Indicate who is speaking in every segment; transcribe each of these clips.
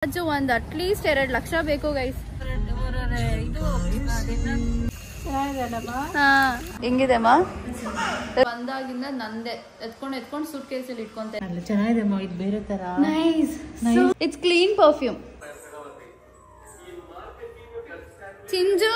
Speaker 1: ಅದು ಒಂದು ಅಟ್ಲೀಸ್ಟ್ 2 ಲಕ್ಷ ಬೇಕು ಗೈಸ್. ಹೆಂಗಿದೆಮ್ಮ? ಬಂದಾಗಿಂದ ನಂದೆ ಎತ್ಕೊಂಡು ಸೂಟ್ ಕೇಸಲ್ಲಿ ಇಟ್ಕೊಂತೆ.
Speaker 2: ಚೆನ್ನಾಗಿದೆಮ್ಮ, ಇದು ಬೇರೆ ತರ.
Speaker 1: Nice. It's clean perfume. Chinju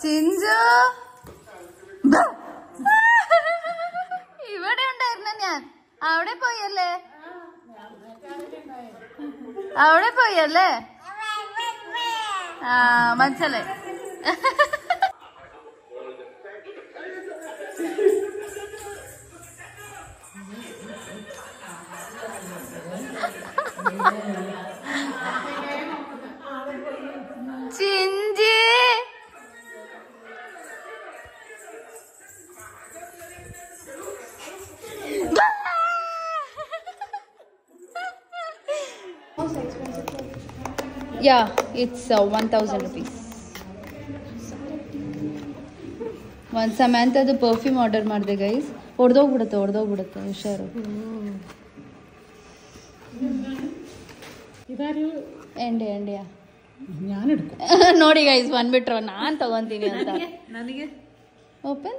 Speaker 1: Chinju ഇവിടെ ഉണ്ടായിരുന്ന ഞാൻ അവിടെ പോയല്ലേ ആ മനസ്സിലായി. Chinchi Yeah, it's 1,000 rupees. One Samantha the perfume order ಮಾಡಿದೆ ಗೈಸ್. ಹೊಡೆದೋಗ್ಬಿಡುತ್ತೆ ಹುಷಾರು. ಎಂಡಿಯಾ ನೋಡಿ ಗೈಸ್ ಬಂದ್ಬಿಟ್ರು ನಾನ್ ತಗೊಂತೀನಿ ಅಂತ.
Speaker 2: ನನಗೆ
Speaker 1: open.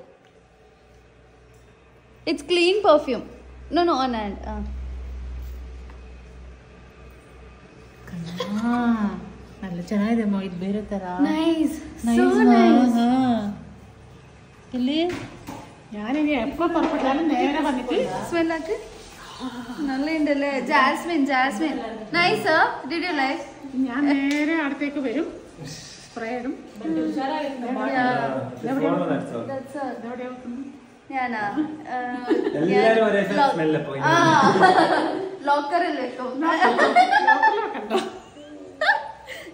Speaker 1: It's clean perfume. No on hand.
Speaker 2: ಅಲ್ಲ ಚೆನ್ನಾಗಿದೆಮ್ಮ, ಇದು ಬೇರೆ ತರ.
Speaker 1: ನೈಸ್.
Speaker 2: ಇಲ್ಲಿ ഞാനിനി എപ്പോ പുറപ്പെട്ടാലും നേരെ വന്നിട്ട്
Speaker 1: സ്മെൽ ആക്ക്. നല്ല ഉണ്ടല്ലേ. Jasmine. Nice. Did you like?
Speaker 2: ഞാൻ നേരെ അടുത്തേക്ക് വരും, സ്പ്രേ ഇടും.
Speaker 1: ഞാനാ ലോക്കറിൽ വെക്കും.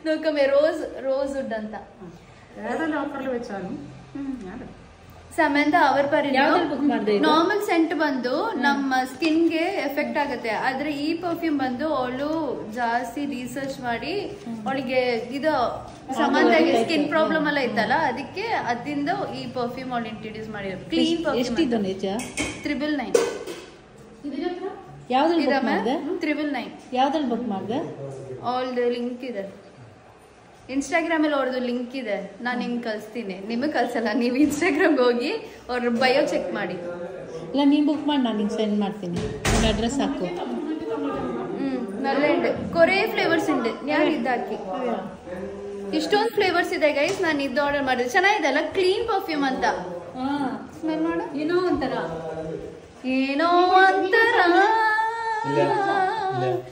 Speaker 1: നോക്കമ്മേ ರೋಸ್ ವುಡ್ ಅಂತ
Speaker 2: ലോക്കറിൽ വെച്ചാലും
Speaker 1: ಸಮಂತ ಅವ್ರ ನಾರ್ಮಲ್ ಸೆಂಟ್ ಬಂದು ನಮ್ಮ ಸ್ಕಿನ್ಗೆ ಎಫೆಕ್ಟ್ ಆಗುತ್ತೆ. ಆದ್ರೆ ಈ ಪರ್ಫ್ಯೂಮ್ ಬಂದು ಅವಳು ಜಾಸ್ತಿ ರಿಸರ್ಚ್ ಮಾಡಿ ಅವಳಿಗೆ ಇದು ಸಮಂತಾಗೆ ಸ್ಕಿನ್ ಪ್ರಾಬ್ಲಮ್ ಎಲ್ಲ ಇತ್ತಲ್ಲ, ಅದಕ್ಕೆ ಅದಿಂದ ಈ ಪರ್ಫ್ಯೂಮ್ ಅವಳು ಇಂಟ್ರೊಡ್ಯೂಸ್ ಮಾಡಿದ್ರು. Clean perfume. 999.
Speaker 2: ಯಾವ್ದ್ರಲ್ಲಿ
Speaker 1: ಬುಕ್ ಮಾಡಿದೆ? ಅವಳದು ಲಿಂಕ್ ಇದೆ ಇನ್ಸ್ಟಾಗ್ರಾಮ್ ಅಲ್ಲಿ. ಅವ್ರದ್ದು ಲಿಂಕ್ ಇದೆ, ನಾನು ನಿಮ್ಗೆ ಕಳಿಸ್ತೀನಿ. ನಿಮಗೆ ಕಳ್ಸಲ್ಲ, ನೀವು ಇನ್ಸ್ಟಾಗ್ರಾಮ್ಗೆ ಹೋಗಿ ಅವ್ರ ಬಯೋ ಚೆಕ್ ಮಾಡಿ.
Speaker 2: ಇಲ್ಲ, ನೀನು ಬುಕ್ ಮಾಡಿ, ನಾನು ನಿಂಗೆ ಸೆಂಡ್ ಮಾಡ್ತೀನಿ. ನನ್ನ ಅಡ್ರೆಸ್ ಹಾಕು.
Speaker 1: നല്ല ഉണ്ട്. കുറേ ಫ್ಲೇವರ್ಸ್ ഉണ്ട്. ഞാൻ ಇದಾಕಿ ಇಷ್ಟೊಂದು ಫ್ಲೇವರ್ಸ್ ಇದೆ ಗೈಸ್. ನಾನು ಇದು ಆರ್ಡರ್ ಮಾಡಿದೆ. ಚೆನ್ನಾಗಿದೆ ಅಲ್ಲ? ಕ್ಲೀನ್ ಪರ್ಫ್ಯೂಮ್ ಅಂತ. ಸ್ಮೆಲ್ ಮಾಡು. ಏನೋ ಒಂಥರ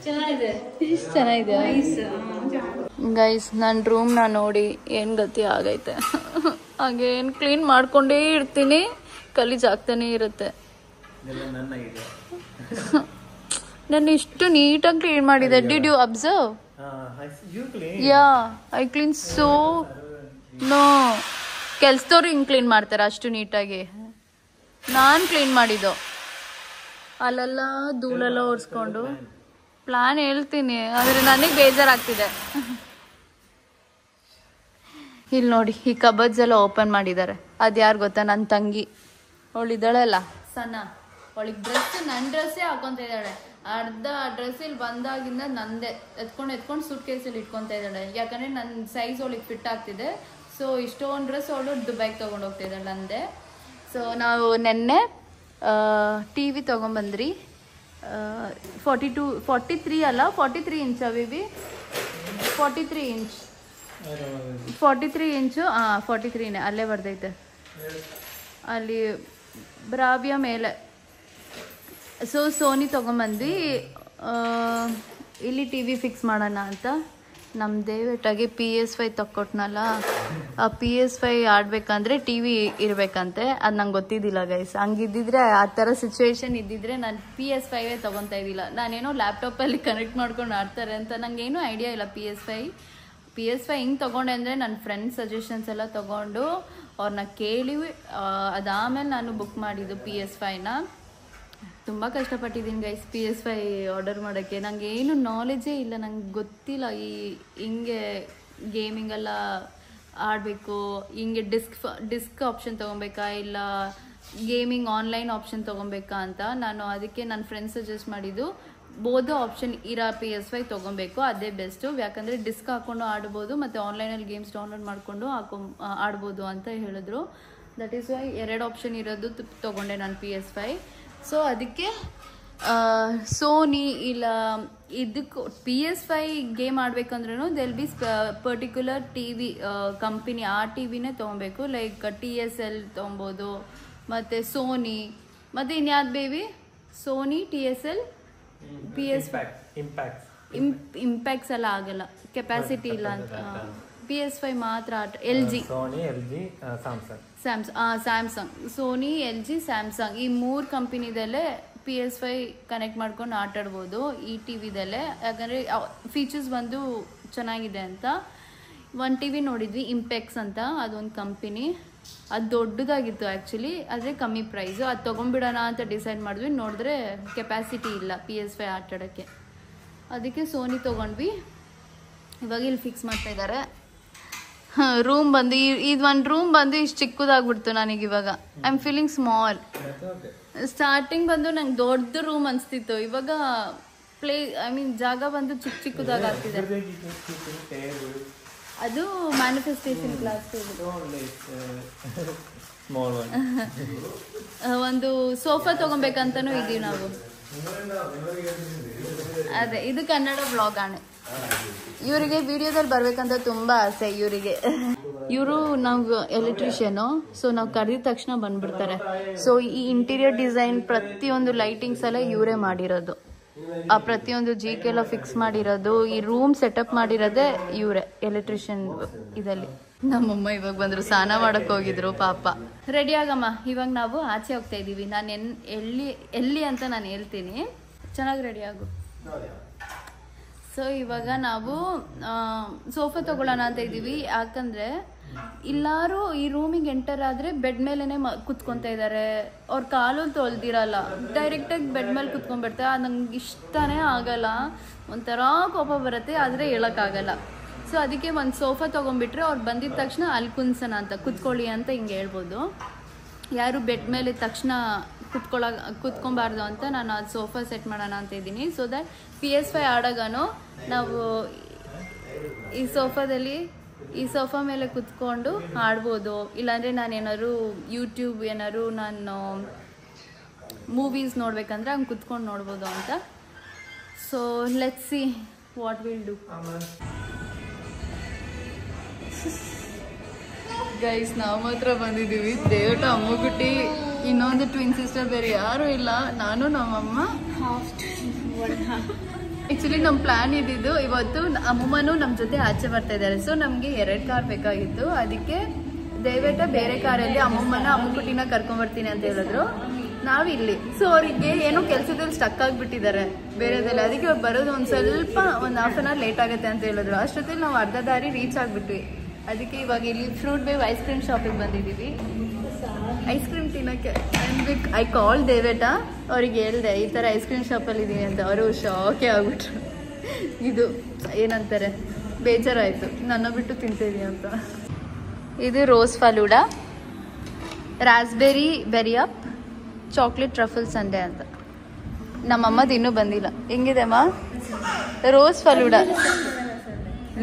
Speaker 1: ಚೆನ್ನಾಗಿದೆ ಗೈಸ್. ನನ್ನ ರೂಮ್ನ ನೋಡಿ ಏನು ಗತಿ ಆಗೈತೆ. ಹಾಗೇನು ಕ್ಲೀನ್ ಮಾಡ್ಕೊಂಡೇ ಇರ್ತೀನಿ, ಗಲೀಜ್ ಆಗ್ತಾನೆ ಇರುತ್ತೆ. ನಾನು ಇಷ್ಟು ನೀಟಾಗಿ ಕ್ಲೀನ್ ಮಾಡಿದೆ. Did you observe? Yeah, I clean so. No, ಕೆಲ್ಸದವ್ರು ಹಿಂಗೆ ಕ್ಲೀನ್ ಮಾಡ್ತಾರೆ ಅಷ್ಟು ನೀಟಾಗಿ. ನಾನು ಕ್ಲೀನ್ ಮಾಡಿದ್ದು. ಅಲ್ಲೆಲ್ಲ ಧೂಳೆಲ್ಲ ಒರೆಸ್ಕೊಂಡು ಪ್ಲಾನ್ ಹೇಳ್ತೀನಿ, ಆದರೆ ನನಗೆ ಬೇಜಾರಾಗ್ತಿದೆ. ಇಲ್ಲಿ ನೋಡಿ, ಈ ಕಬರ್ಡ್ಸ್ ಎಲ್ಲ ಓಪನ್ ಮಾಡಿದ್ದಾರೆ. ಅದು ಯಾರು ಗೊತ್ತಾ? ನನ್ನ ತಂಗಿ. ಅವಳಿದ್ದಾಳಲ್ಲ ಸಣ್ಣ, ಅವಳಿಗೆ ನನ್ನ ಡ್ರೆಸ್ಸೇ ಹಾಕೊಂತ ಇದ್ದಾಳೆ. ಅರ್ಧ ಡ್ರೆಸ್ ಇಲ್ಲಿ ಬಂದಾಗಿಂದ ನಂದೆ ಎತ್ಕೊಂಡು ಸೂಟ್ ಕೇಸಲ್ಲಿ ಇಟ್ಕೊತಾ ಇದ್ದಾಳೆ. ಯಾಕಂದರೆ ನನ್ನ ಸೈಜ್ ಅವಳಿಗೆ ಫಿಟ್ ಆಗ್ತಿದೆ. ಸೊ ಇಷ್ಟೊಂದು ಡ್ರೆಸ್ ಅವಳು ದುಬೈಗೆ ತೊಗೊಂಡು ಹೋಗ್ತಾ ಇದ್ದಾಳೆ ನಂದೆ. ಸೊ ನಾವು ನೆನ್ನೆ TV ತೊಗೊಂಬಂದ್ರಿ. 43 ಅಲ್ಲ, 43 ಇಂಚ್ ಅವಿವಿ. 43 ಇಂಚ್ 43 ಇಂಚು. 43ನೇ, ಅಲ್ಲೇ ಬರ್ದೈತೆ ಅಲ್ಲಿ ಬ್ರಾವಿಯ ಮೇಲೆ. ಸೊ ಸೋನಿ ತೊಗೊಂಬಂದ್ವಿ. ಇಲ್ಲಿ TV ಫಿಕ್ಸ್ ಮಾಡೋಣ ಅಂತ. ನಮ್ಮ ದಯವಿಟ್ಟಾಗಿ PS5 ತಕ್ಕೊಟ್ನಲ್ಲ, ಆ PS5 ಆಡಬೇಕಂದ್ರೆ TV ಇರಬೇಕಂತೆ. ಅದು ನಂಗೆ ಗೊತ್ತಿದ್ದಿಲ್ಲ ಗೈಸ್. ಹಂಗಿದ್ದಿದ್ರೆ, ಆ ಥರ ಸಿಚುವೇಶನ್ ಇದ್ದಿದ್ರೆ ನಾನು PS5 ತೊಗೊತಾ ಇದ್ದಿಲ್ಲ. ನಾನೇನೋ ಲ್ಯಾಪ್ಟಾಪಲ್ಲಿ ಕನೆಕ್ಟ್ ಮಾಡ್ಕೊಂಡು ಆಡ್ತಾರೆ ಅಂತ ನಂಗೇನು ಐಡಿಯಾ ಇಲ್ಲ PS5. PS5 ಹೆಂಗೆ ತೊಗೊಂಡೆ ಅಂದರೆ ನನ್ನ ಫ್ರೆಂಡ್ಸ್ ಸಜೆಷನ್ಸ್ ಎಲ್ಲ ತೊಗೊಂಡು ಅವ್ರನ್ನ ಕೇಳಿ ಅದಾದಮೇಲೆ ನಾನು ಬುಕ್ ಮಾಡಿದ್ದು PS5ನ. ತುಂಬ ಕಷ್ಟಪಟ್ಟಿದ್ದೀನಿ ಗೈಸ್ PS5 ಆರ್ಡರ್ ಮಾಡೋಕ್ಕೆ. ನನಗೆ ಏನು ನಾಲೆಜೇ ಇಲ್ಲ, ನಂಗೆ ಗೊತ್ತಿಲ್ಲ ಹಿಂಗೆ ಗೇಮಿಂಗೆಲ್ಲ ಆಡಬೇಕು, ಹಿಂಗೆ ಡಿಸ್ಕ್ ಆಪ್ಷನ್ ತೊಗೊಬೇಕಾ ಇಲ್ಲ ಗೇಮಿಂಗ್ ಆನ್ಲೈನ್ ಆಪ್ಷನ್ ತೊಗೊಬೇಕಾ ಅಂತ. ನಾನು ಅದಕ್ಕೆ ನನ್ನ ಫ್ರೆಂಡ್ಸ್ ಸಜೆಸ್ಟ್ ಮಾಡಿದ್ದು ಬೋಧೋ ಆಪ್ಷನ್ ಇರೋ PS5 ತೊಗೊಬೇಕು, ಅದೇ ಬೆಸ್ಟು. ಯಾಕಂದರೆ ಡಿಸ್ಕ್ ಹಾಕ್ಕೊಂಡು ಆಡ್ಬೋದು ಮತ್ತು ಆನ್ಲೈನಲ್ಲಿ ಗೇಮ್ಸ್ ಡೌನ್ಲೋಡ್ ಮಾಡಿಕೊಂಡು ಆಡ್ಬೋದು ಅಂತ ಹೇಳಿದ್ರು. ದಟ್ ಈಸ್ ವೈ 2 ಆಪ್ಷನ್ ಇರೋದು ತೊಗೊಂಡೆ ನಾನು PS5. ಸೊ ಅದಕ್ಕೆ ಸೋನಿ ಇಲ್ಲ ಇದಕ್ಕೆ PS5 ಗೇಮ್ ಆಡ್ಬೇಕಂದ್ರೂ they'll be particular TV company, ಆ TVನೇ ತೊಗೊಬೇಕು. ಲೈಕ್ TSL ತೊಗೊಬೋದು, ಮತ್ತು ಸೋನಿ, ಮತ್ತು ಇನ್ಯಾವ್ದು ಬೇಬಿ ಸೋನಿ TSL ಇಂಪ್ಯಾಕ್ಟ್ಸ್ ಎಲ್ಲ ಆಗಲ್ಲ, ಕೆಪಾಸಿಟಿ ಇಲ್ಲ ಅಂತ. PS5 ಮಾತ್ರ LG, Samsung, Sony, LG, Samsung ಈ 3 ಕಂಪನಿದಲ್ಲೇ PS5 ಕನೆಕ್ಟ್ ಮಾಡ್ಕೊಂಡು ಆಟಾಡ್ಬೋದು ಈ TVದಲ್ಲೇ. ಯಾಕಂದರೆ ಫೀಚರ್ಸ್ ಬಂದು ಚೆನ್ನಾಗಿದೆ ಅಂತ. ಒಂದು TV ನೋಡಿದ್ವಿ ಇಂಪೆಕ್ಸ್ ಅಂತ, ಅದೊಂದು ಕಂಪನಿ, ಅದು ದೊಡ್ಡದಾಗಿತ್ತು ಆ್ಯಕ್ಚುಲಿ, ಆದರೆ ಕಮ್ಮಿ ಪ್ರೈಸು. ಅದು ತೊಗೊಂಡ್ಬಿಡೋಣ ಅಂತ ಡಿಸೈಡ್ ಮಾಡಿದ್ವಿ. ನೋಡಿದ್ರೆ ಕೆಪಾಸಿಟಿ ಇಲ್ಲ PS5 ಆಟಾಡೋಕ್ಕೆ, ಅದಕ್ಕೆ ಸೋನಿ ತೊಗೊಂಡ್ವಿ. ಇವಾಗ ಇಲ್ಲಿ ಫಿಕ್ಸ್ ಮಾಡ್ತಾ ಇದ್ದಾರೆ. ರೂಮ್ ಬಂದು ಇದು ಒಂದು ರೂಮ್ ಬಂದು ಇಷ್ಟು ಚಿಕ್ಕದಾಗ್ಬಿಡ್ತು ನನಗೆ. ಇವಾಗ I am feeling small. Starting ಬಂದು ನಂಗೆ ದೊಡ್ಡ ರೂಮ್ ಅನಿಸ್ತಿತ್ತು, ಇವಾಗ ಜಾಗ ಬಂದು ಚಿಕ್ಕದಾಗಿ ಆಗ್ತಿದೆ. ಅದು ಮ್ಯಾನಿಫೆಸ್ಟೇಷನ್ ಕ್ಲಾಸ್. ಒಂದು ಸೋಫಾ ತೊಗೊಬೇಕಂತನೂ ಇದೀವಿ ನಾವು. ಅದೇ ಇದು ಕನ್ನಡ ಬ್ಲಾಗ್ ಆಣೆ. ಇವರಿಗೆ ವಿಡಿಯೋದಲ್ಲಿ ಬರ್ಬೇಕಂತ ತುಂಬಾ ಆಸೆ ಇವರಿಗೆ. ಇವರು ನಾವು ಎಲೆಕ್ಟ್ರಿಷಿಯನು, ಸೊ ನಾವು ಕರೆದಿದ ತಕ್ಷಣ ಬಂದ್ಬಿಡ್ತಾರೆ. ಸೊ ಈ ಇಂಟೀರಿಯರ್ ಡಿಸೈನ್ ಪ್ರತಿಯೊಂದು ಲೈಟಿಂಗ್ಸ್ ಎಲ್ಲ ಇವರೇ ಮಾಡಿರೋದು. ಆ ಪ್ರತಿಯೊಂದು GK ಎಲ್ಲ ಫಿಕ್ಸ್ ಮಾಡಿರೋದು, ಈ ರೂಮ್ ಸೆಟಪ್ ಮಾಡಿರೋದೇ ಇವರೇ ಎಲೆಕ್ಟ್ರಿಷಿಯನ್ ಇದರಲ್ಲಿ. ನಮ್ಮಮ್ಮ ಇವಾಗ ಬಂದ್ರು, ಸ್ನಾನ ಮಾಡಕ್ ಹೋಗಿದ್ರು ಪಾಪ. ರೆಡಿ ಆಗಮ್ಮ, ಇವಾಗ ನಾವು ಆಚೆ ಹೋಗ್ತಾ ಇದೀವಿ. ನಾನು ಎಲ್ಲಿ ಅಂತ ನಾನು ಹೇಳ್ತೀನಿ, ಚೆನ್ನಾಗಿ ರೆಡಿ ಆಗು. ಸೊ ಇವಾಗ ನಾವು ಸೋಫಾ ತಗೊಳ್ಳೋಣ ಅಂತ ಇದ್ದೀವಿ. ಯಾಕಂದರೆ ಎಲ್ಲರೂ ಈ ರೂಮಿಗೆ ಎಂಟರ್ ಆದರೆ ಬೆಡ್ ಮೇಲೇ ಕುತ್ಕೊತಾ ಇದ್ದಾರೆ. ಅವ್ರ ಕಾಲು ತೊಳ್ದಿರಲ್ಲ, ಡೈರೆಕ್ಟಾಗಿ ಬೆಡ್ ಮೇಲೆ ಕುತ್ಕೊಂಡ್ಬಿಡ್ತಾರೆ. ಅದು ನಂಗೆ ಇಷ್ಟನೇ ಆಗಲ್ಲ, ಒಂಥರ ಕೋಪ ಬರುತ್ತೆ, ಆದರೆ ಹೇಳೋಕ್ಕಾಗಲ್ಲ. ಸೊ ಅದಕ್ಕೆ ಒಂದು ಸೋಫಾ ತೊಗೊಂಡ್ಬಿಟ್ರೆ ಅವ್ರು ಬಂದಿದ್ದ ತಕ್ಷಣ ಅಲ್ಲಿ ಕುನ್ಸೋಣ ಅಂತ, ಕುತ್ಕೊಳ್ಳಿ ಅಂತ ಹಿಂಗೆ ಹೇಳ್ಬೋದು. ಯಾರು ಬೆಡ್ ಮೇಲೆ ತಕ್ಷಣ ಕುತ್ಕೊಬಾರ್ದು ಅಂತ ನಾನು ಅದು ಸೋಫಾ ಸೆಟ್ ಮಾಡೋಣ ಅಂತ ಇದ್ದೀನಿ. ಸೊ ದ್ಯಾಟ್ PS5 ಆಡೋಗನು ನಾವು ಈ ಸೋಫಾ ಮೇಲೆ ಕುತ್ಕೊಂಡು ಆಡ್ಬೋದು. ಇಲ್ಲಾಂದರೆ ನಾನು ಏನಾದ್ರು ಯೂಟ್ಯೂಬ್ ನಾನು ಮೂವೀಸ್ ನೋಡ್ಬೇಕಂದ್ರೆ ಹಂಗೆ ಕುತ್ಕೊಂಡು ನೋಡ್ಬೋದು ಅಂತ. So let's see what will do. Guys ನಾವು ಮಾತ್ರ ಬಂದಿದ್ದೀವಿ. ದೇವಟ, ಅಮ್ಮಗುಟ್ಟಿ, ಇನ್ನೊಂದು ಟ್ವಿನ್ ಸಿಸ್ಟರ್ ಬೇರೆ ಯಾರು ಇಲ್ಲ, ನಾನು ನಮ್ಮಮ್ಮ. ಆ್ಯಕ್ಚುಲಿ ನಮ್ಮ ಪ್ಲ್ಯಾನ್ ಇದ್ದಿದ್ದು ಇವತ್ತು ಅಮ್ಮಮ್ಮನೂ ನಮ್ಮ ಜೊತೆ ಆಚೆ ಬರ್ತಾ ಇದ್ದಾರೆ. ಸೊ ನಮಗೆ 2 ಕಾರ್ ಬೇಕಾಗಿತ್ತು. ಅದಕ್ಕೆ ದಯವಿಟ್ಟು ಬೇರೆ ಕಾರಲ್ಲಿ ಅಮ್ಮಗುಟ್ಟಿನ ಕರ್ಕೊಂಬರ್ತೀನಿ ಅಂತ ಹೇಳಿದ್ರು. ನಾವಿಲ್ಲಿ. ಸೊ ಅವರಿಗೆ ಏನೋ ಕೆಲಸದಲ್ಲಿ ಸ್ಟಕ್ ಆಗಿಬಿಟ್ಟಿದ್ದಾರೆ ಬೇರೆದೆಲ್ಲ. ಅದಕ್ಕೆ ಅವ್ರು ಬರೋದು ಒಂದು ಹಾಫ್ ಆನ್ ಅವರ್ ಲೇಟ್ ಆಗುತ್ತೆ ಅಂತ ಹೇಳಿದ್ರು. ಅಷ್ಟೊತ್ತಿಗೆ ನಾವು ಅರ್ಧ ದಾರಿ ರೀಚ್ ಆಗಿಬಿಟ್ವಿ. ಅದಕ್ಕೆ ಇವಾಗ ಇಲ್ಲಿ ಫ್ರೂಟ್ ಬೇವ್ ಐಸ್ ಕ್ರೀಮ್ ಶಾಪಿಗೆ ಬಂದಿದ್ದೀವಿ. ಐಸ್ ಕ್ರೀಮ್ ತಿನ್ನೋಕ್ಕೆ ಐ ಕಾಲ್ ದೇವೇಟ. ಅವ್ರಿಗೆ ಹೇಳಿದೆ ಈ ಥರ ಐಸ್ ಕ್ರೀಮ್ ಶಾಪಲ್ಲಿ ಇದ್ದೀನಿ ಅಂತ. ಅವರು ಶಾಕೇ ಆಗ್ಬಿಟ್ರು. ಇದು ಏನಂತಾರೆ, ಬೇಜಾರಾಯಿತು, ನನ್ನ ಬಿಟ್ಟು ತಿಂತಿದ್ದೀನಿ ಅಂತ. ಇದು rose falooda, raspberry berry up, chocolate truffle sundae ಅಂತ. ನಮ್ಮಮ್ಮದು ಇನ್ನೂ ಬಂದಿಲ್ಲ. ಹೆಂಗಿದೆ ಅಮ್ಮ ರೋಸ್ ಫಲೂಡಾ?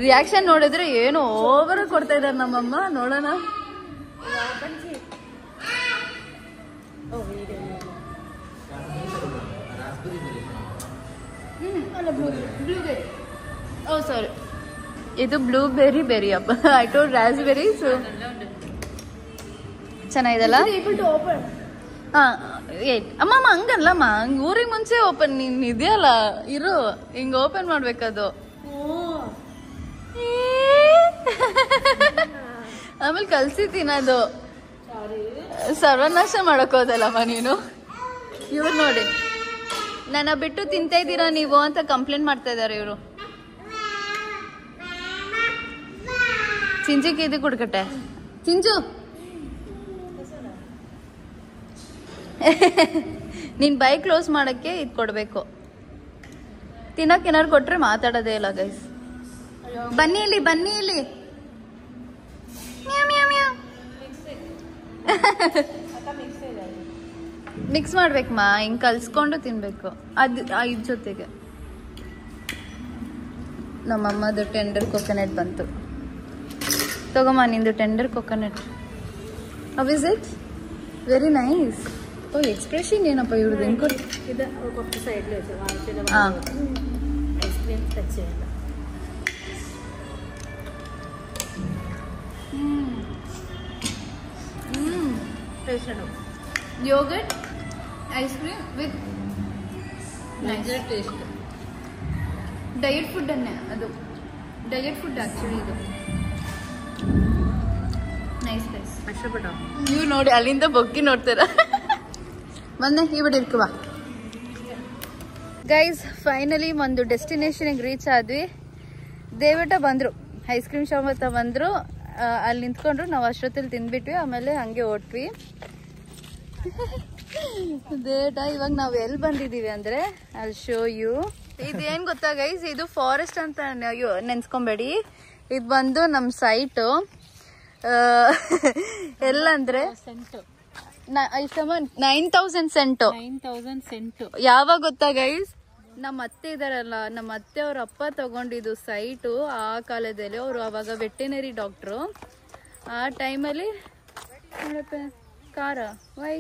Speaker 1: ರಿಯಾಕ್ಷನ್ ನೋಡಿದ್ರೆ ಏನು ಓವರ್ ಕೊಡ್ತಾ ಇದ್ದಾರೆ ನಮ್ಮಮ್ಮ. ನೋಡೋಣ. ಓ ಸಾರಿ, ಇದು blueberry berry up. I told raspberry. So ಚೆನ್ನಾಗಿದಲ್ಲ? ಹಾಂ ಅಮ್ಮಮ್ಮ ಹಂಗಲ್ಲಮ್ಮ, ಹಂಗೆ ಊರಿಗೆ ಮುಂಚೆ ಓಪನ್ ನೀನು ಇದೆಯಲ್ಲ ಇರು, ಹಿಂಗೆ ಓಪನ್ ಮಾಡ್ಬೇಕದು. ಆಮೇಲೆ ಕಲ್ಸಿ ತಿನ್ನೋದು. ಸರ್ವನಾಶ ಮಾಡಕೋದಲ್ಲಮ್ಮ ನೀನು. ಇವ್ರು ನೋಡಿ, ನನ್ನ ಬಿಟ್ಟು ತಿಂತಾ ಇದ್ದೀರಾ ನೀವು ಅಂತ ಕಂಪ್ಲೇಂಟ್ ಮಾಡ್ತಾ ಇದ್ದಾರೆ ಇವರು. ಚಿಂಜಿಗೆ ಇದು ಕುಡ್ಕಟ್ಟೆ ಚಿಂಜು. ನೀನ್ ಬೈ ಕ್ಲೋಸ್ ಮಾಡಕ್ಕೆ ಇದು ಕೊಡ್ಬೇಕು. ತಿನ್ನಕ್ಕೆ ಏನಾರು ಕೊಟ್ರೆ ಮಾತಾಡೋದೇ ಇಲ್ಲ ಗೈಸ್. ಬನ್ನಿ ಇಲ್ಲಿ ಬನ್ನಿ ಇಲ್ಲಿ. ಮಿಕ್ಸ್ ಮಾಡ್ಬೇಕಮ್ಮ, ಹಿಂಗ್ ಕಲ್ಸ್ಕೊಂಡು ತಿನ್ಬೇಕು. ಅದು ಇದ್ ಜೊತೆಗೆ ನಮ್ಮಮ್ಮದು ಟೆಂಡರ್ ಕೊಕೊನಟ್ ಬಂತು. ತಗೊಮ್ಮ ನಿಂದು tender coconut. How is it? Very nice. Oh expression ಏನಪ್ಪ ಇವ್ರದ್ದು ಹೆಂಗ್ ಕೊಟ್ಟು. ಹಾಂ yogurt ice cream with taste. Diet food ಅನ್ನೇ ಅದು. ಡಯಟ್ ಫುಡ್ ಆಕ್ಚುಲಿ ಇದು. Nice nice. ನೀವು ನೋಡಿ ಅಲ್ಲಿಂದ ಬೊಕ್ಕಿ ನೋಡ್ತಾರ. ಬಂದೆ ഇവിടെ ಇರ್ಕುವ. ಗೈಸ್ ಫೈನಲಿ ಒಂದು ಡೆಸ್ಟಿನೇಷನ್ಗೆ ರೀಚ್ ಆದ್ವಿ. ದೇವಟ ಬಂದ್ರು, ಐಸ್ ಕ್ರೀಮ್ ಶಾಪ್ ಹತ್ರ ಬಂದ್ರು. ಅಲ್ಲಿ ನಿಂತ್ಕೊಂಡ್ರು, ನಾವು ಅಷ್ಟೊತ್ತಲ್ಲಿ ತಿಂದ್ಬಿಟ್ವಿ. ಆಮೇಲೆ ಹಂಗೆ ಹೊಟ್ವಿ. ದೇವಟ ಇವಾಗ ನಾವು ಎಲ್ಲಿ ಬಂದಿದೀವಿ ಅಂದ್ರೆ ಅಲ್ಲಿ ಶೋ ಯು. ಇದೇನ್ ಗೊತ್ತಾ ಗೈಸ್, ಇದು ಫಾರೆಸ್ಟ್ ಅಂತ ನೆನ್ಸ್ಕೊಂಬೇಡಿ. ಇದು ಬಂದು ನಮ್ ಸೈಟು. ಎಲ್ಲಂದ್ರೆ 9,000 ಸೆಂಟು. ಯಾವಾಗ ಗೊತ್ತಾ ಗೈಸ್, ನಮ್ಮ ಅತ್ತೆ ಇದಾರಲ್ಲ, ನಮ್ಮ ಅತ್ತೆ ಅವ್ರ ಅಪ್ಪ ತಗೊಂಡಿದ್ದು ಸೈಟು ಆ ಕಾಲದಲ್ಲಿ. ಅವರು ಅವಾಗ ವೆಟೆನರಿ ಡಾಕ್ಟ್ರು. ಆ ಟೈಮಲ್ಲಿ ಕಾರ ವೈ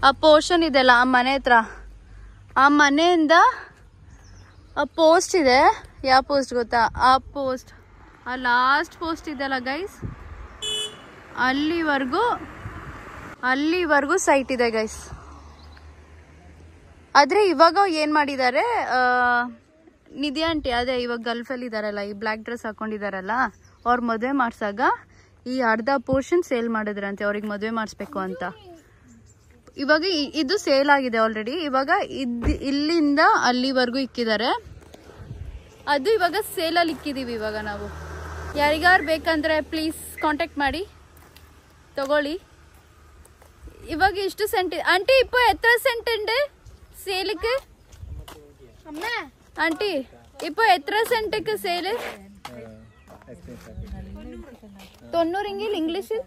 Speaker 1: ಆ ಪೋರ್ಷನ್ ಇದೆಲ್ಲ ಆ ಮನೆ ಹತ್ರ, ಆ ಮನೆಯಿಂದ ಆ ಪೋಸ್ಟ್ ಇದೆ. ಯಾವ ಪೋಸ್ಟ್ ಗೊತ್ತಾ? ಆ ಪೋಸ್ಟ್, ಆ ಲಾಸ್ಟ್ ಪೋಸ್ಟ್ ಇದೆಲ್ಲ ಗೈಸ್, ಅಲ್ಲಿವರೆಗೂ ಸೈಟ್ ಇದೆ ಗೈಸ್. ಆದ್ರೆ ಇವಾಗ ಏನ್ ಮಾಡಿದ್ದಾರೆ, ನಿಧಿ ಆಂಟಿ ಅದೇ ಇವಾಗ ಗಲ್ಫಲ್ಲಿ ಇದಾರಲ್ಲ, ಈ ಬ್ಲ್ಯಾಕ್ ಡ್ರೆಸ್ ಹಾಕೊಂಡಿದಾರಲ್ಲ, ಅವ್ರ ಮದುವೆ ಮಾಡ್ಸಾಗ ಈ ಅರ್ಧ ಪೋರ್ಷನ್ ಸೇಲ್ ಮಾಡಿದ್ರಂತೆ ಅವ್ರಿಗೆ ಮದುವೆ ಮಾಡಿಸ್ಬೇಕು ಅಂತ. ಇವಾಗ ಇದು ಸೇಲ್ ಆಗಿದೆ ಆಲ್ರೆಡಿ. ಇವಾಗ ಇಲ್ಲಿಂದ ಅಲ್ಲಿವರೆಗೂ ಇಕ್ಕಿದ್ದಾರೆ. ಅದು ಇವಾಗ ಸೇಲಲ್ಲಿ ಇಕ್ಕಿದೀವಿ ಇವಾಗ ನಾವು. ಯಾರಿಗಾರು ಬೇಕಂದ್ರೆ ಪ್ಲೀಸ್ ಕಾಂಟ್ಯಾಕ್ಟ್ ಮಾಡಿ ತಗೊಳ್ಳಿ. ಇವಾಗ ಇಷ್ಟು ಸೆಂಟ್ ಆಂಟಿ, ಇಪ್ಪ ಎತ್ತ ಸೆಂಟ್ ഉണ്ട് ಸೇಲಿಕ್ಕೆ ಆಂಟಿ? ಇಪ್ಪ ಎത്ര സെന്റിക്ക് ಸೇಲ್? 90 ഇംഗ്ലീഷ്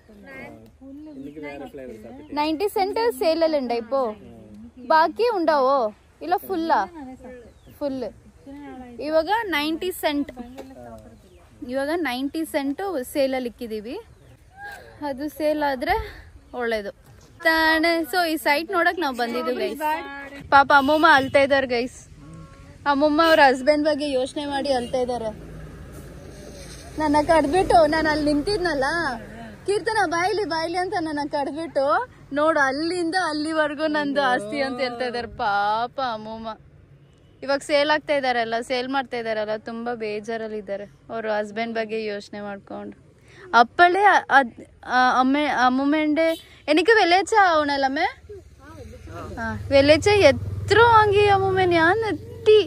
Speaker 1: 90 സെന്റ് ಸೇಲಲ್ಲಿ ಇಪ್ಪೋ. ಬಾಕಿ ಉಂಡಾವೋ ಇಲ್ಲ ಫುಲ್ಲಾ? ಫುಲ್. ಇವಾಗ 90 ಸೆಂಟ್, ಇವಾಗ 90 ಸೆಂಟು ಸೇಲಲ್ಲಿ ಇಕ್ಕಿದೀವಿ. ಅದು ಸೇಲ್ ಆದ್ರೆ ಒಳ್ಳೇದು ತಾನೆ. ಸೊ ಈ ಸೈಟ್ ನೋಡಕ್ ನಾವು ಬಂದಿದ್ವಿ ಗೈಸ್. ಪಾಪ ಅಮ್ಮಮ್ಮ ಅಳ್ತಾ ಇದಾರೆ ಗೈಸ್. ಅಮ್ಮಮ್ಮ ಅವ್ರ ಹಸ್ಬೆಂಡ್ ಬಗ್ಗೆ ಯೋಚನೆ ಮಾಡಿ ಅಳ್ತಾ ಇದಾರೆ. ನನ್ನ ಕಡ್ಬಿಟ್ಟು, ನಾನು ಅಲ್ಲಿ ನಿಂತಿದ್ನಲ್ಲ, ಕೀರ್ತನ ಬಾಯ್ಲಿ ಅಂತ ನನ್ನ ಕಡ್ಬಿಟ್ಟು ನೋಡು ಅಲ್ಲಿಂದ ಅಲ್ಲಿವರೆಗೂ ನಂದು ಆಸ್ತಿ ಅಂತ ಹೇಳ್ತಾ ಇದಾರೆ. ಪಾಪ ಅಮ್ಮಮ್ಮ ಇವಾಗ ಸೇಲ್ ಆಗ್ತಾ ಇದಾರಲ್ಲ, ಸೇಲ್ ಮಾಡ್ತಾ ಇದಾರಲ್ಲ, ತುಂಬಾ ಬೇಜಾರಲ್ಲಿ ಇದ್ದಾರೆ. ಅವ್ರ ಹಸ್ಬೆಂಡ್ ಬಗ್ಗೆ ಯೋಚನೆ ಮಾಡ್ಕೊಂಡು. അപ്പളേ അമ്മൂമ്മേന്റെ എനിക്ക് വെള്ളിയാഴ്ച ആവണല്ലേ ആ വെള്ളിയാഴ്ച എത്ര വാങ്ങി അമ്മൂമ്മ? ഞാൻ എത്തി.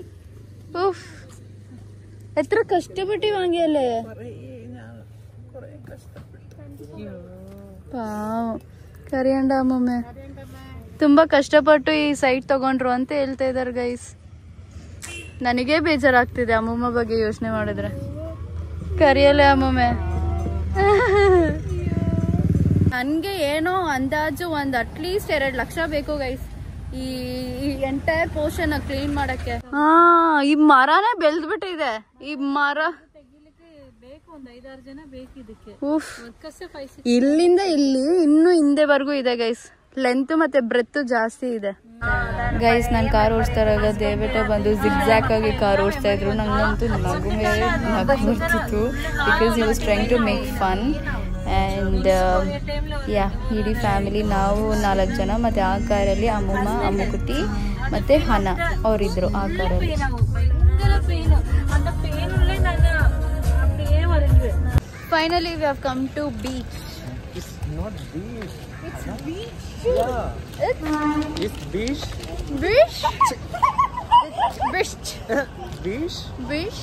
Speaker 1: എത്ര കഷ്ടപ്പെട്ട് വാങ്ങിയല്ലേ. ಪಾವ್ ಕರಿಯಂಡ ಅಮ್ಮೂಮ್ಮೆ ತುಂಬಾ ಕಷ್ಟಪಟ್ಟು ಈ ಸೈಟ್ ತಗೊಂಡ್ರು ಅಂತ ಹೇಳ್ತಾ ಇದಾರೆ ಗೈಸ್. ನನಗೆ ಬೇಜಾರಾಗ್ತಿದೆ ಅಮ್ಮೂಮ್ಮ ಬಗ್ಗೆ ಯೋಚನೆ ಮಾಡಿದ್ರೆ. ಕರಿಯಲ್ಲ ಅಮ್ಮೂಮ್ಮೆ. ನನ್ಗೆ ಏನೋ ಅಂದಾಜು ಅಟ್ಲೀಸ್ಟ್ 2 ಲಕ್ಷ ಬೇಕು ಗೈಸ್ ಈ ಎಂಟೈರ್ ಪೋರ್ಷನ್ ಕ್ಲೀನ್ ಮಾಡಕ್ಕೆ. ಈ ಮರನೇ ಬೆಳೆದ್ಬಿಟ್ಟಿದೆ. ಈ ಮರ ಇಲ್ಲಿಂದ ಇಲ್ಲಿ ಇನ್ನು ಹಿಂದೆವರೆಗೂ ಇದೆ ಗೈಸ್. ಲೆಂತ್ ಮತ್ತೆ ಬ್ರೆತ್ ಜಾಸ್ತಿ ಇದೆ ಗೈಸ್. ನಾನು ಕಾರ್ ಓಡಿಸ್ತಾ ಇರುವಾಗ ದಯವಿಟ್ಟು ಬಂದು ಜಿಗ್ಜಾಕ್ ಆಗಿ ಕಾರ್ ಓಡಿಸ್ತಾ ಇದ್ರು. ನಂಗಂತೂ ನಗು ಬರ್ತಿತ್ತು. Because he was trying to make fun. And ಇಡೀ ಫ್ಯಾಮಿಲಿ ನಾವು 4 ಜನ. ಮತ್ತು ಆ ಕಾರಲ್ಲಿ ಅಮ್ಮಮ್ಮ, ಅಮ್ಮುಕುಟಿ ಮತ್ತು ಹನ ಅವರಿದ್ರು ಆ ಕಾರಲ್ಲಿ. Finally we have come to beach.
Speaker 3: It's not beach.
Speaker 1: It's beach.
Speaker 3: Yeah. It's beach.
Speaker 1: Beach? Beach.
Speaker 3: Beach.
Speaker 1: Beach.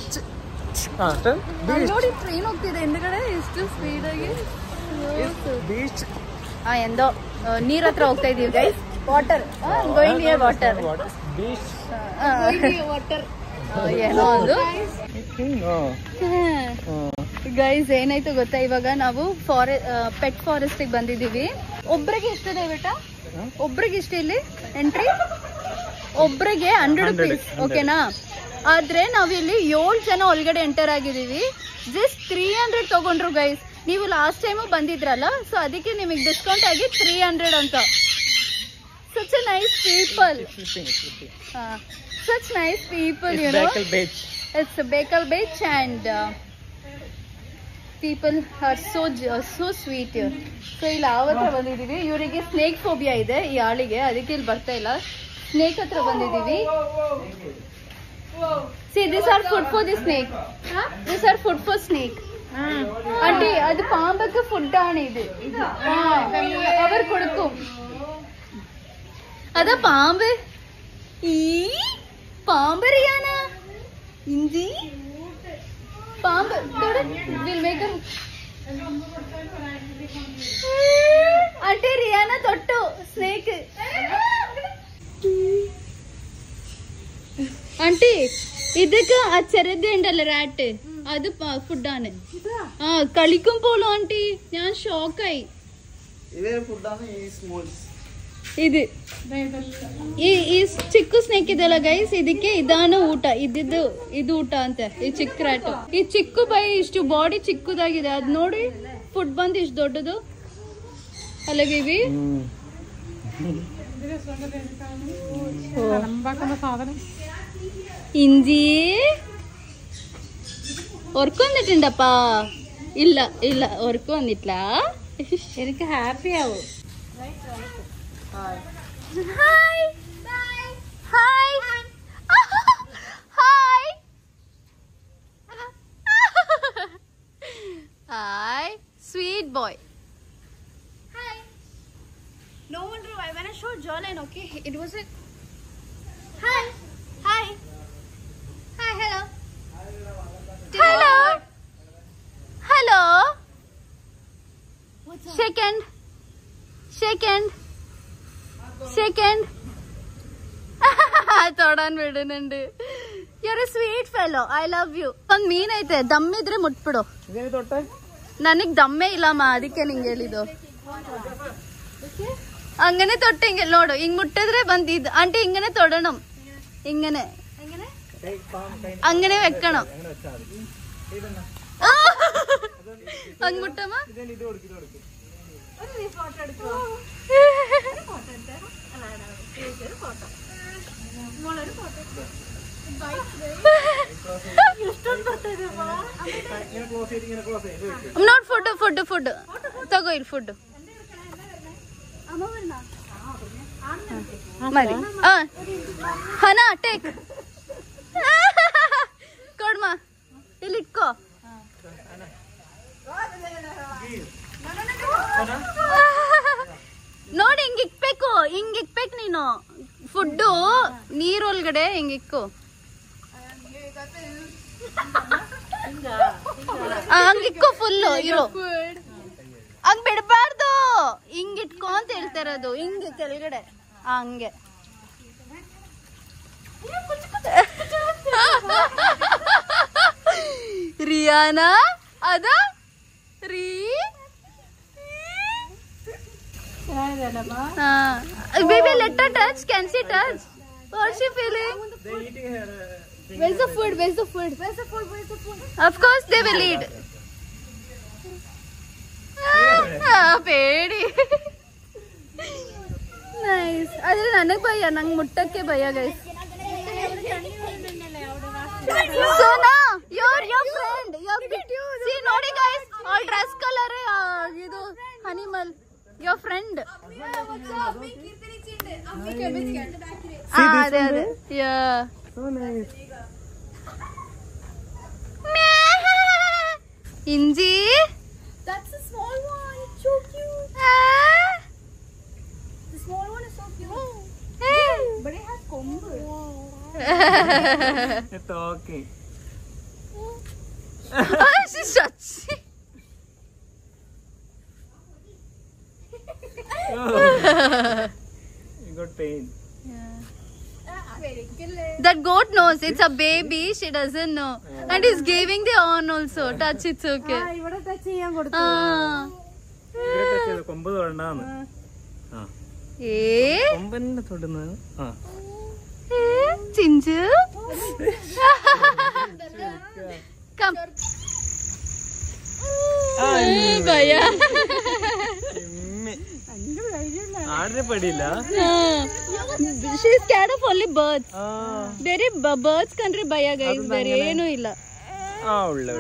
Speaker 3: Beach. Tell. Beach.
Speaker 1: ನೋಡಿ ಟ್ರೈನ್ ಹೋಗ್ತಿದೆ ಹಿಂದ್ಗಡೆ ಎಷ್ಟು ಸ್ಪೀಡ್ ಆಗಿ.
Speaker 3: Beach.
Speaker 1: ಎಂದೋ ನೀರ್ ಹತ್ರ ಹೋಗ್ತಾ ಇದೀವಿ guys. Water going near water.
Speaker 3: Beach.
Speaker 1: Water ಏನೋ ಒಂದು. ಗೈಸ್ ಏನಾಯ್ತು ಗೊತ್ತಾ, ಇವಾಗ ನಾವು ಪೆಟ್ ಫಾರೆಸ್ಟ್ ಬಂದಿದೀವಿ. ಒಬ್ರಿಗೆ ಎಷ್ಟಿದೆ ಬೇಟ? ಒಬ್ರಿಗೆ ಇಷ್ಟ ಇಲ್ಲಿ ಎಂಟ್ರಿ? ಒಬ್ರಿಗೆ 100 rupees. ಓಕೆನಾ? ಆದ್ರೆ ನಾವಿಲ್ಲಿ 7 ಜನ ಒಳಗಡೆ ಎಂಟರ್ ಆಗಿದೀವಿ. ಜಸ್ಟ್ 300 ತಗೊಂಡ್ರು ಗೈಸ್. ನೀವು ಲಾಸ್ಟ್ ಟೈಮ್ ಬಂದಿದ್ರಲ್ಲ, ಸೊ ಅದಕ್ಕೆ ನಿಮಗೆ ಡಿಸ್ಕೌಂಟ್ ಆಗಿ 300 ಅಂತ. Such a nice people. Such nice people, you know.
Speaker 3: Bakel Beach.
Speaker 1: It's a Bakel Beach and people are so sweet here. So ಇಲ್ಲಿ ಆವತ್ರ ಬಂದಿದೀವಿ. ಇವರಿಗೆ ಸ್ನೇಕ್ ಫೋಬಿಯಾ ಇದೆ ಈ ಆಳಿಗೆ, ಅದಕ್ಕೆ ಇಲ್ಲಿ ಬರ್ತಾ ಇಲ್ಲ. ಸ್ನೇಕ್ ಹತ್ರ ಬಂದಿದೀವಿ. See, these are food for the snake. These are food for snake. Aunty, ಅದು ಪಾಂಬಕ್ಕೆ ಫುಡ್ ആണ് ಇದು. അവർ കൊടുക്കും. അതാ പാമ്പ്. ഈ പാമ്പ് റിയാന ഇഞ്ചി പാമ്പ് అంటే రియానా తొట్టు స్నేక్. ആന്റി ഇതൊക്കെ ആ ചെറുതുണ്ടല്ലോ റാറ്റ്, അത് ഫുഡാണ്. കളിക്കുമ്പോഴും ആന്റി ഞാൻ ഷോക്കായി. ಇದು ಈ ಚಿಕ್ಕ ಸ್ನೇಕ್ ಇದೆಲ್ಲ ಗೈಸ್, ಇದಕ್ಕೆ ಇದಾನು ಊಟ. ಇದು ಊಟ ಅಂತ. ಈ ಚಿಕ್ಕ ರ್ಯಾಟ್, ಈ ಚಿಕ್ಕ ಬೈ ಇಷ್ಟು ಬಾಡಿ ಚಿಕ್ಕದಾಗಿದೆ. ಅದ್ ನೋಡಿ ಫುಡ್ ಬಂದು ಇಷ್ಟು ದೊಡ್ಡದು ಅಲ್ಲ ಬೇಬಿ. ഇഞ്ചി ഉറക്കം വന്നിട്ടുണ്ടപ്പാ? ഇല്ല ഉറക്കം വന്നിട്ടില്ല. എനിക്ക് ഹാപ്പി ആവും. Hi hi hi hi hi sweet boy. Hi. No wonder why when I showed jawline, okay, it was a hi hi hi hello hello hello shake hand shake hand shake hand തൊടാൻ വിടുന്നുണ്ട്. You're a sweet fellow. I love you. ಒಂದ್ ಮೀನ್ ಐತೆ, ದಮ್ಮಿದ್ರೆ ಮುಟ್ಬಿಡು. ನನಗ್ ದಮ್ಮೇ ಇಲ್ಲಮ್ಮ, ಅದಕ್ಕೆ ನಿಂಗೆ ಹೇಳಿದ್ದು. അങ്ങനെ തൊട്ടെങ്കിൽ നോടോ ഇങ് മുട്ടದ್ರೆ ಬಂದಿದ್ದು ആಂಟಿ. ഇങ്ങനെ തൊടണം, ഇങ്ങനെ അങ്ങനെ വെക്കണം. അങ്ങ് മുട്ടമ്മ. നോട്ട് ഫുഡ് ತಗೋ ಇಲ್ಲಿ ಫುಡ್ ಮರಿ. ಹನ ಟೇಕ್ ಕೊಡ್ಮ, ಇಲ್ಲಿ ಇಟ್ಕೋ. ನೋಡಿ ಹಿಂಗಿಕ್ಬೇಕು ನೀನು. ಫುಡ್ಡು ನೀರೊಳಗಡೆ ಹಿಂಗಿಕ್ಕು. ಹಂಗಿಕ್ಕು ಫುಲ್ಲು ಇರೋ. ಹಂಗ್ ಬಿಡಬಾರ್ದು, ಹಿಂಗಿಟ್ಕೊ ಅಂತ ಹೇಳ್ತಾ ಇರೋದು. ಹಿಂಗೆ ಕೆಳಗಡೆ ಹಂಗೆ. ರಿಯಾನಾ ಅದ ರೀ. Baby, let her touch. Can she touch? What's she feeling? Where's the food? Of course they will eat. ಪೇಡಿ. ನೈಸ್. ಅದ್ರಲ್ಲಿ ನನಗ್ ಭಯ, ನಂಗೆ ಮುಟ್ಟಕ್ಕೆ ಭಯ guys. Sona, your friend. See, ನೋಡಿ ಗೈಸ್, all dress color ಇದು ಅನಿಮಲ್. Your friend. ಅದೇ yeah.
Speaker 3: So nice.
Speaker 1: ಇಂಜಿ. That's a small one. It's so cute. The small one is so cute. But it has comb.
Speaker 3: It's okay.
Speaker 1: She's touching.
Speaker 3: You got pain.
Speaker 1: That goat knows it's a baby. She doesn't know, and he's giving the on also. Touch, it's okay.
Speaker 2: ഇവിടെ touch ചെയ്യാൻ കൊടുത്തു
Speaker 3: ഇവിടെ touch ചെയ്ത് കൊമ്പ് തൊടണ്ടാന്ന്. ആ. കൊമ്പന്നെ തൊടുന്നത്. ആ.
Speaker 1: Chinju. Come. Bhaiya.
Speaker 3: ആടിനെ പേടിയില്ല.
Speaker 1: She's scared of only birds. There is birds country bhaiya guys. There ಏನು ಇಲ್ಲ.
Speaker 3: ಉಳ್ಳೆ